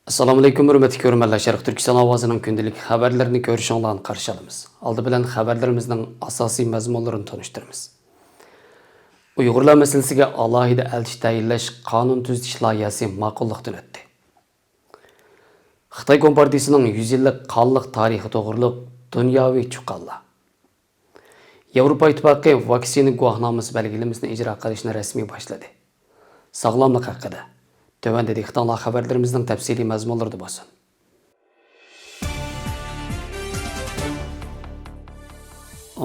Assalomu alaykum, hurmatli ko'rmanlar. Sharq Turkiston ovozining kundalik xabarlarini ko'rishinglarni qarshi olamiz. Oldi bilan xabarlarimizning asosiy mazmunlarini tanishtiramiz. Uyg'urlar masalasiga alohida elchi tayinlash qonun tuzitish loyihasi ma'qullikdan o'tdi. Xitoy Kompartiyasining 100 yillik qonliq tarixi to'g'riliq dunyoviy chuqonlar. Yevropa Ittifoqi vaksina guvohnomasi belgilamasini ijro qilishni rasmiy boshladi. Sog'lomlik haqida tövəndə diktanlar xəbərlərimizin təfsili məzmunları da basın.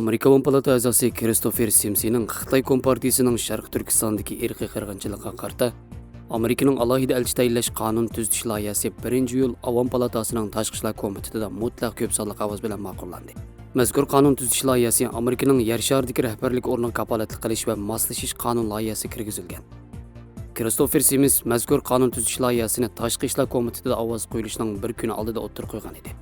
Amerika Avon Palata əzası Christopher Sims'nin Xitay Kompartiyasının Şərq Türkistandakı irqi qırğınçılığa qarşı Amerikanın alohida elçi tayinlash qonun tuzitish loyihasi 1-iyul Avon Palatasının Tashqi ishlar komitetida mutlaq ko'p sonli ovoz bilan ma'qullandi. Mazkur qonun tuzitish loyihasi Amerikaning yer sharidagi rahbarlik o'rnini kafolatli qilish va moslashish qonun loyihasi kirgizilgan. Christopher Sims mazkur qonun tuzitish loyihasini Tashqi ishlar komitetida ovoz qo'yilishining bir kuni oldida o'ttirib qo'ygan edi.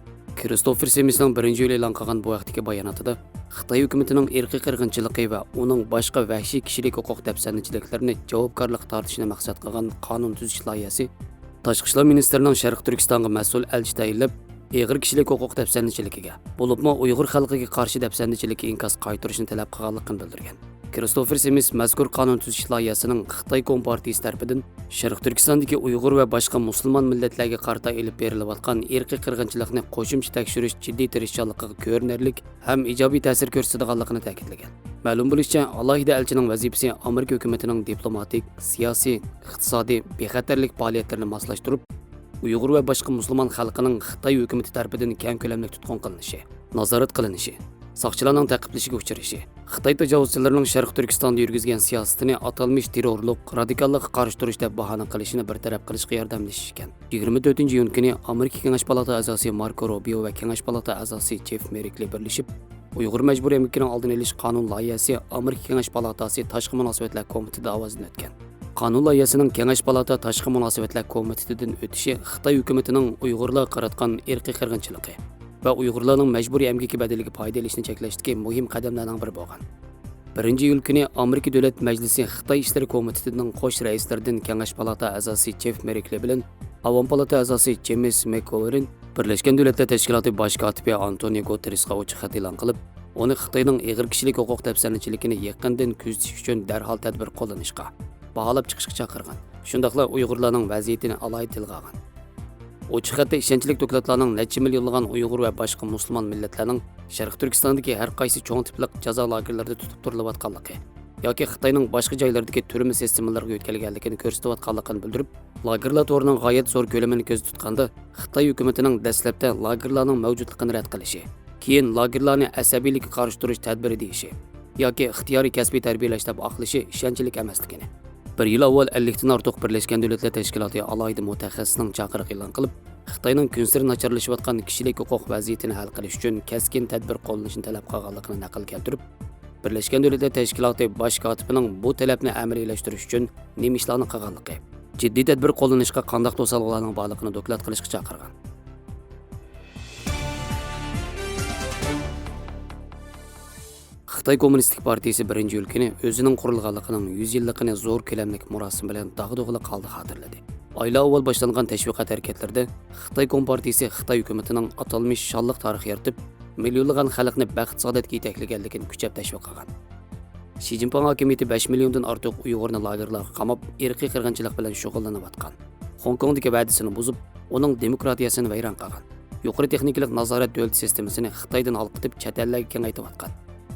Christopher Simsning 1-iyul e'lon qilgan bu vaqtdagi bayonotida Xitoy hukumatining irqiy qirg'inchiligi va uning boshqa vahshiy kishilik huquq dafsandichiliklarini javobgarlik tortishni maqsad qilgan qonun tuzitish loyihasi Tashqi ishlar ministrining Sharq Turkistonga mas'ul elchi tayinlab, ig'ir kishilik huquq dafsandichiligiga, bo'libmi Uyg'ur xalqiga qarshi dafsandichilikka inkos qaytarishni talab qilganligini bildirgan. Christopher Sims mazkur qonun tuzitish loyihasining Xitoy Kompartiyasi tomonidan Sharq Turkistondagi Uyg'ur va boshqa musulmon millatlarga qarata elib berilayotgan irqiy qirg'inchilikni qo'shimcha tekshirish jiddiy tirishchanligiga ko'rinarli ham ijobiy ta'sir ko'rsatadiganligini ta'kidlagan. Ma'lum bo'lishicha, alohida elchining vazifasi Amerika hukumatining diplomatik, siyosiy, iqtisodiy bexatarlik faoliyatlarini moslashtirib, Uyg'ur va boshqa musulmon xalqining Xitoy hukumati tomonidan keng ko'lamli tutqun qilinishi, nazorat qilinishi, soqchilarning ta'qiblashiga uchrashi, Xitoy tajovuzchilarining Sharq Turkistonda yurgizgan siyosatini atalmish terrorlik, radikallikqa qarshi turish deb bahona qilishini bartaraf qilishga yordamlashish ekan. 24-iyun kuni Amerika Kengash palata a'zosi Marco Rubio va Kengash palata a'zosi Jeff Merkley birlashib, Uyg'ur majburiy emgakning oldini olish qonun loyihasi Amerika Kengash palatasi Tashqi munosabatlar komitetida ovozini o'tgan. Qonun loyihasining Kengash palata Tashqi munosabatlar komitetidan o'tishi Xitoy hukumatining Uyg'urlarga qaratgan irqiy qirg'inchiligi va Uyg'urlarning majburiy emgaki badaliga foyda olishni cheklashdagi muhim qadamlardan biri bo'lgan. 1-iyul kuni Amerika Davlat Majlisi Xitoy ishlari komitetining qo'sh raislaridan Kengash palata a'zosi Jeff Merkley bilan Avon palata a'zosi James McGovern Birlashgan Davlatlar Tashkiloti bosh kotibi Antonio Guterresga ochiq xat e'lon qilib, uni Xitoyning ig'ir kishilik huquq dafsandichiligini yaqindan kuzatish uchun darhol tadbir qo'llanishga, baholab chiqishga chaqirgan. Shundaqla Uyg'urlarning vaziyatini alohida tilga olgan. Ochiq xatda ishonchli dokladlarning necha millionlagan Uyg'ur va boshqa musulmon millatlarning Sharq Turkistondagi har qaysi cho'ng tipli jazo lagerlarida tutib turilayotganligi yoki Xitoyning boshqa joylaridagi turma sistemalariga o'tkazilganligini ko'rsatayotganligini bildirib, lagerlar to'rining g'oyat zo'r ko'lamini ko'z tutganda Xitoy hukumatining dastlabda lagerlarning mavjudligini rad qilishi, keyin lagerlarni asabiylikka qarshi turish tadbiri deyishi yoki ixtiyoriy kasbiy tarbiyalash deb aqlishi ishonchli emasligini. Bir yil avval 50 dan ortiq Birlashgan Davlatlar Tashkiloti alohida mutaxassisning chaqiriq e'lon qilib, Xitoyning kunsiri nacharlashayotgan kishilik huquq vaziyatini hal qilish uchun keskin tadbir qo'llanishni talab qilganligini naql keltirib, Birlashgan Davlatlar Tashkiloti bosh kotibining bu talabni amaliylashtirish uchun nima ishlarni qilganligi, jiddiy tadbir qo'llanishga qanday to'salg'ularning borligini doklad qilishga chaqirgan. Xitoy Kommunistik Partiyasi 1-iyul kuni o'zining qurilganligining 100 yilligini zo'r ko'lamlik marosim bilan dag'dug'ili qaldi xotirladi. Oylar avval boshlangan tashviqot harakatlarida Xitoy Kompartiyasi Xitoy hukumatining atalmish shonliq tarix yaratib, millionlagan xalqni baxt saodatga yetaklaganligini kuchab tashviq qilgan. Xi Jinping hokimiyati 5 milliondan ortiq Uyg'urni lagerlarga qamab, irqiy qirg'inchilik bilan shug'ullanayotgan. Hong Kongdagi va'dasini buzib, uning demokratiyasini vayron qilgan. Yuqori texnikalik nazorat davlat sistemasini Xitoydan olqitib chet ellarga kengaytirayotgan.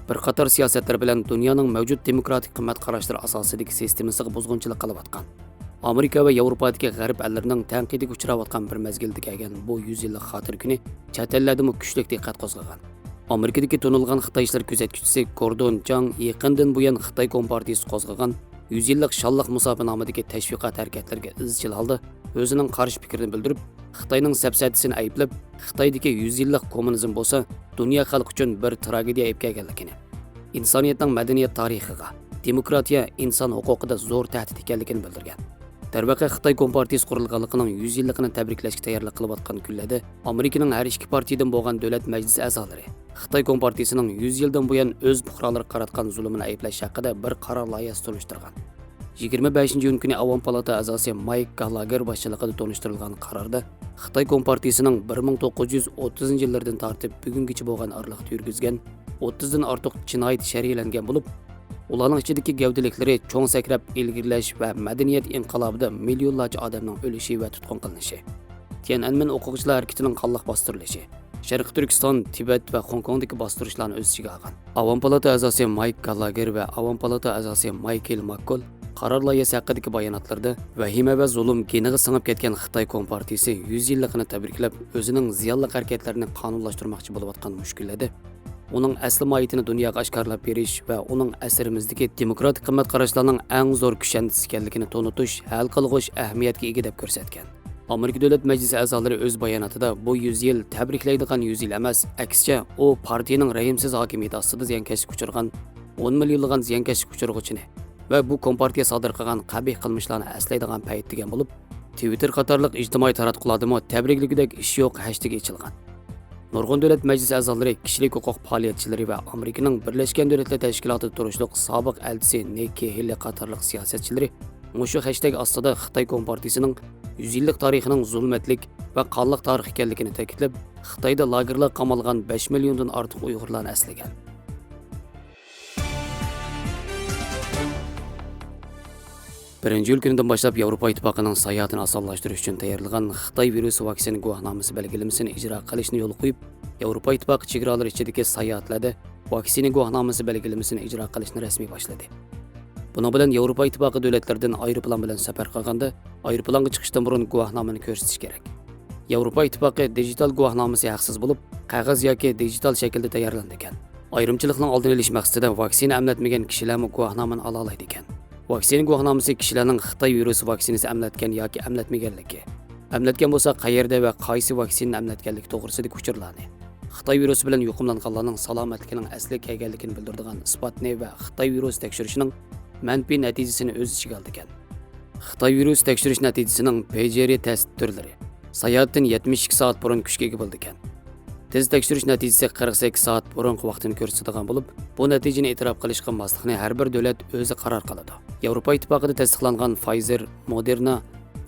Bir qator siyosatlar bilan dunyoning mavjud demokratik qimmat qarashlari asosidagi sistemasiga buzg'unchilik qilayotgan. Amerika va Yevropadagi g'arb ellarining tanqidiga uchrayotgan bir mezgilda kelgan bu 100 yillik xotir kuni chet ellarda kuchli diqqat qo'zg'agan. Amerikadagi to'nilgan Xitoy ishlar kuzatuvchisi Gordon Chang yaqindan buyon Xitoy Kompartiyasi qo'zg'agan 100 yillik shonliq musobanomidagi tashviqot harakatlarga izchil holda o'zining qarshi fikrini bildirib, Xitoyning safsadisini ayblab, Xitoydagi 100 yillik kommunizm bo'lsa, dunyo xalqi uchun bir tragediya olib kelganligini, insoniyatning madaniyat tarixiga, demokratiya, inson huquqida zo'r tahdid ekanligini bildirgan. Darvaqa Xitoy Kompartiyasi qurilganligining 100 yilligini tabriklashga tayyorlik qilayotgan kunlarda Amerikaning har ikki partiyadan bo'lgan davlat majlisi a'zolari Xitoy Kompartiyasining 100 yildan buyon o'z fuqarolariga qaratgan zulmini ayblash haqida bir qaror loyihasi tunishtirgan. 25 kuni Avam Palata a'zosi Mike Gallagher boshchiligida tonishtirilgan qarorda Xitoy Kompartiyasining 1930 yillardan tortib bugungacha bo'lgan arliqda yurgizgan 30 dan ortiq jinoyat sharhlangan bo'lib, ularning ichidagi gavdaliklari cho'ng sakrab ilgirlash va madaniyat inqilobida millionlarcha odamning o'lishi va tutqun qilinishi, Tiananmen o'quvchilar harakatining qonliq bostirilishi, Sharq Turkiston, Tibet va Hong Kongdagi bostirishlarni o'z ichiga olgan. Avam Palata a'zosi Mike Gallagher va Avam Palata a'zosi Michael McCall qaror loyihasi haqidagi bayonotlarda vahima va zulm geniga singib ketgan Xitoy Kompartiyasi 100 yilligini tabriklab, o'zining ziyonli harakatlarini qonunlashtirmoqchi bo'layotgan mushkullarda uning asli mohiyatini dunyoga oshkorlab berish va uning asrimizdagi demokratik qimmat qarashlarning eng zo'r kushandisi ekanligini tonutish, hal qilg'ish ahamiyatga ega deb ko'rsatgan. Amerika Davlat Majlisi a'zolari o'z bayonotida bu 100 yil tabriklaydigan 100 yil emas, aksicha u partiyaning rahimsiz hokimiyati ostida ziyonkashlik uchirgan 10 millionlagan ziyonkashlik uchirg'uvchini va bu kompartiya sodir qilgan qabih qilmishlarni aslaydigan payt degan bo'lib, Twitter qatorliq ijtimoiy taratqulardimi tabrikligidek ish yo'q hashtag ochilgan. Nurg'un davlat majlisi a'zolari, kishilik huquq faoliyatchilari va Amerikaning Birlashgan Davlatlar Tashkilotida turishliq sobiq elchisi Nikki Haley qatorliq siyosatchilari mushu hashtag ostida Xitoy Kompartiyasining 100 yillik tarixining zulmatlik va qonliq tarix ekanligini ta'kidlab, Xitoyda lagerlar qamalgan 5 milliondan ortiq Uyg'urlarni aslagan. Birinchi yil kunidan boshlab Yevropa Ittifoqining sayohatini osonlashtirish uchun tayyorlangan Xitoy virus vaksina guvohnomasi belgilamasini ijro qilishni yo'l qo'yib, Yevropa Ittifoqi chegaralari ichidagi sayohatlarda vaksina guvohnomasi belgilamasini ijro qilishni rasmiy boshladi. Buning bilan Yevropa Ittifoqi davlatlaridan aeroplan bilan safar qilganda, aeroplanga chiqishdan burun guvohnomani ko'rsatish kerak. Yevropa Ittifoqi digital guvohnomasi haqsiz bo'lib, qog'oz yoki digital shaklda tayyorlangan. Ayrimchilikning oldini olish maqsadida vaksina emlatmagan kishilarmi guvohnomani ola oladi ekan. Vaksina guvohnomasi kishilarning Xitoy virusi vaksinasi emlatgan yoki emlatmaganligi, emlatgan bo'lsa qayerda va qaysi vaksinani emlatganligi to'g'risidagi uchurlarni, Xitoy virusi bilan yuqumlanganlarning salomatligining asli kelganligini bildiradigan isbotni va Xitoy virusi tekshirishining manfiy natijasini o'z ichiga oldi ekan. Xitoy virusi tekshirish natijasining PCR test turlari sayohatdan 72 soat burun kuchga ega bo'ldi ekan. Tez tekshirish natijasi 48 soat burungi vaqtini ko'rsatadigan bo'lib, bu natijani e'tirof qilish qilmaslikni har bir davlat o'zi qaror qiladi. Yevropa Ittifoqida tasdiqlangan Pfizer, Moderna,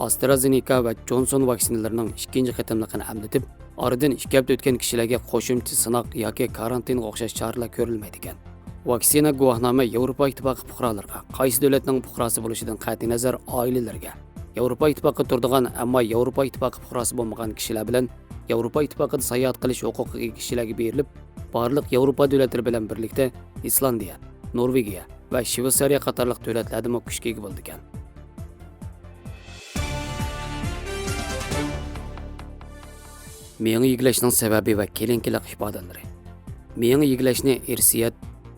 AstraZeneca va Johnson vaksinalarining ikkinchi qatimliqini amlatib, oradan 2 hafta o'tgan kishilarga qo'shimcha sinoq yoki karantinga o'xshash choralar ko'rilmaydi ekan. Vaksina guvohnoma Yevropa Ittifoqi fuqarolariga, qaysi davlatning fuqarosi bo'lishidan qat'iy nazar oilalarga, Yevropa Ittifoqi turadigan, ammo Yevropa Ittifoqi fuqarosi bo'lmagan kishilar bilan Yevropa Ittifoqida sayohat qilish huquqiga kishilarga berilib, barliq Yevropa davlatlari bilan birlikda Islandiya, Norvegiya va Shveysariya qatorliq davlatlarda kuchga ega bo'ldi ekan. Meni yig'lashning sababi va kelinkilik ifodalari. Meni yig'lashni irsiyat,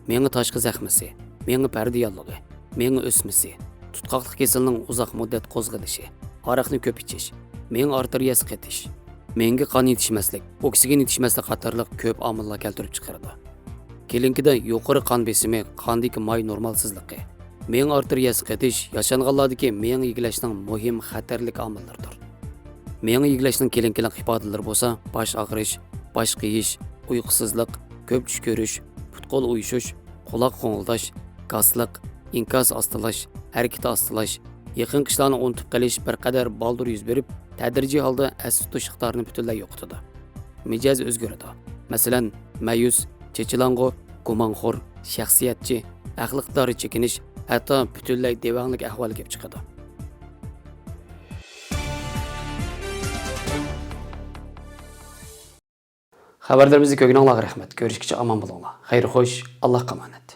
meni tashqi zaxmisi, meni pardiyonligi, meni o'smisi, tutqoqlik kasalning uzoq muddat qo'zg'alishi, aroqni ko'p ichish, meni arteriyasi qetish, menga qon yetishmaslik, oksigen yetishmaslik qatorliq ko'p omillar keltirib chiqaradi. Kelinkida yuqori qon besimi, qondagi may normalsizligi, meni arteriyasi qetish yashanganlardagi meni yig'lashning muhim xatarlik omillardir. Meni yig'lashning kelinkilik ifodalari bo'lsa, bosh og'rish, bosh qiyish, uyqusizlik, ko'p tush ko'rish, put-qo'l uyushish, quloq qo'ng'ildash, gazliq, inkas ostilash, harakat ostilash, yaqin qishlarni unutib qolish bir qadar baldur yuz berib, tadrijiy holda as tutish iqtidorini butunlay yo'qotadi. Mijoz o'zgaradi. Masalan, mayus, chechilang'o, gumonxo'r, shaxsiyatchi, axloqdori chekinish, hatto butunlay devonlik ahvolga kelib chiqadi. Xabarlarimizni ko'rganingizga rahmat. Ko'rishguncha omon bo'linglar. Xayr xo'sh, Allohga omonat.